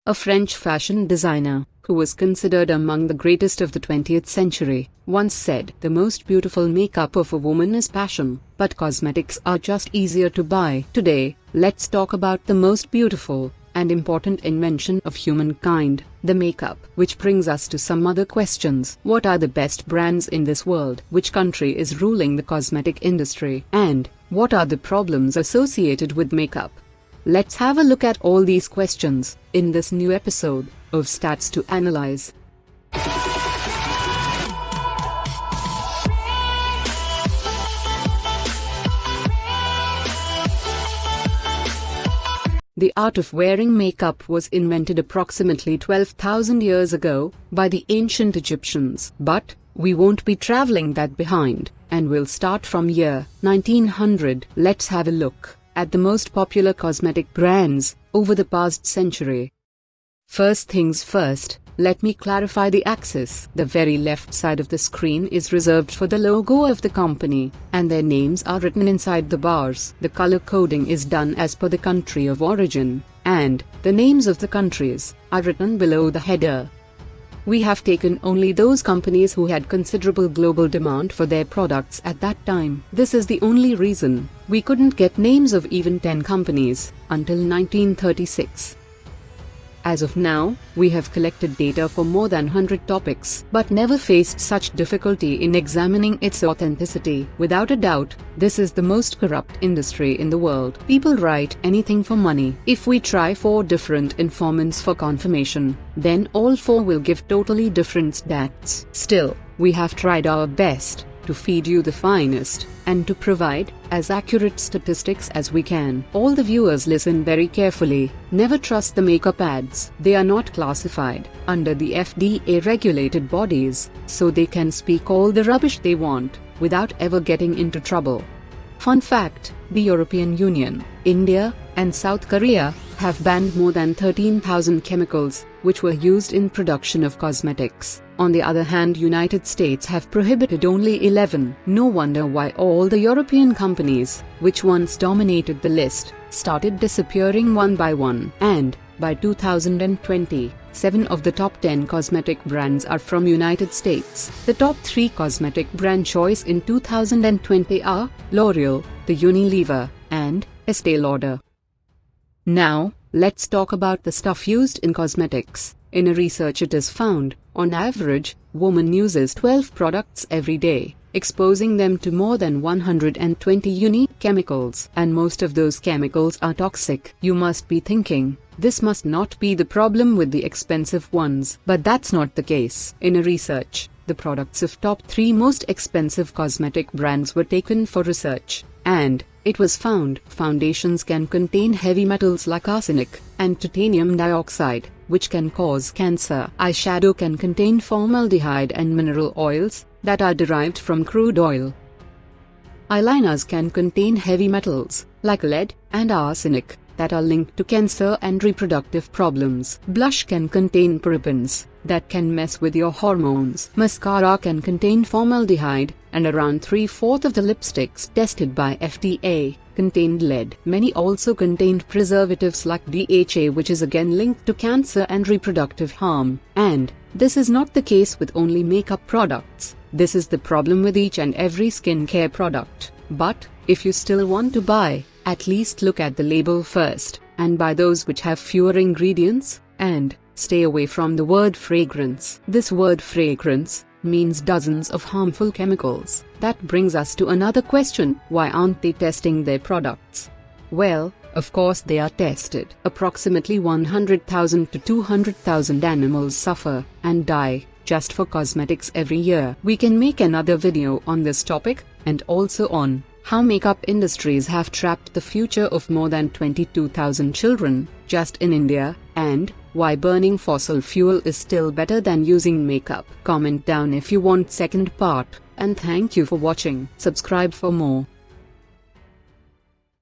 a French fashion designer, who was considered among the greatest of the 20th century, once said, "The most beautiful makeup of a woman is passion, but cosmetics are just easier to buy." Today, let's talk about the most beautiful and important invention of humankind, the makeup. Which brings us to some other questions. What are the best brands in this world? Which country is ruling the cosmetic industry? And what are the problems associated with makeup? Let's have a look at all these questions in this new episode of Stats to Analyze. The art of wearing makeup was invented approximately 12,000 years ago by the ancient Egyptians. But we won't be traveling that behind, and we'll start from year 1900. Let's have a look at the most popular cosmetic brands over the past century. First things first, let me clarify the axis. The very left side of the screen is reserved for the logo of the company, and their names are written inside the bars. The color coding is done as per the country of origin, and the names of the countries are written below the header. We have taken only those companies who had considerable global demand for their products at that time. This is the only reason we couldn't get names of even 10 companies until 1936. As of now, we have collected data for more than 100 topics, but never faced such difficulty in examining its authenticity. Without a doubt, this is the most corrupt industry in the world. People write anything for money. If we try 4 different informants for confirmation, then all 4 will give totally different stats. Still, we have tried our best to feed you the finest and to provide as accurate statistics as we can. All the viewers listen very carefully. Never trust the makeup ads. They are not classified under the FDA regulated bodies, so they can speak all the rubbish they want without ever getting into trouble. Fun fact, the European Union, India, and South Korea have banned more than 13,000 chemicals which were used in production of cosmetics. On the other hand, United States have prohibited only 11. No wonder why all the European companies, which once dominated the list, started disappearing one by one. And by 2020, 7 of the top 10 cosmetic brands are from United States. The top 3 cosmetic brand choice in 2020 are L'Oreal, the Unilever, and Estee Lauder. Now, let's talk about the stuff used in cosmetics. In a research it is found, on average, woman uses 12 products every day, exposing them to more than 120 unique chemicals, and most of those chemicals are toxic. You must be thinking, this must not be the problem with the expensive ones, but that's not the case. In a research, the products of top 3 most expensive cosmetic brands were taken for research, and it was found foundations can contain heavy metals like arsenic and titanium dioxide, which can cause cancer. Eyeshadow can contain formaldehyde and mineral oils that are derived from crude oil. Eyeliners can contain heavy metals like lead and arsenic that are linked to cancer and reproductive problems. Blush can contain parabens that can mess with your hormones. Mascara can contain formaldehyde, and around 3/4 of the lipsticks tested by FDA contained lead. Many also contained preservatives like DHA, which is again linked to cancer and reproductive harm. And this is not the case with only makeup products. This is the problem with each and every skincare product. But if you still want to buy, at least look at the label first, and buy those which have fewer ingredients, and stay away from the word fragrance. This word fragrance means dozens of harmful chemicals. That brings us to another question: why aren't they testing their products? Well, of course they are tested. Approximately 100,000 to 200,000 animals suffer and die just for cosmetics every year. We can make another video on this topic, and also on how makeup industries have trapped the future of more than 22,000 children just in India, and why burning fossil fuel is still better than using makeup. Comment down if you want second part, and thank you for watching. Subscribe for more.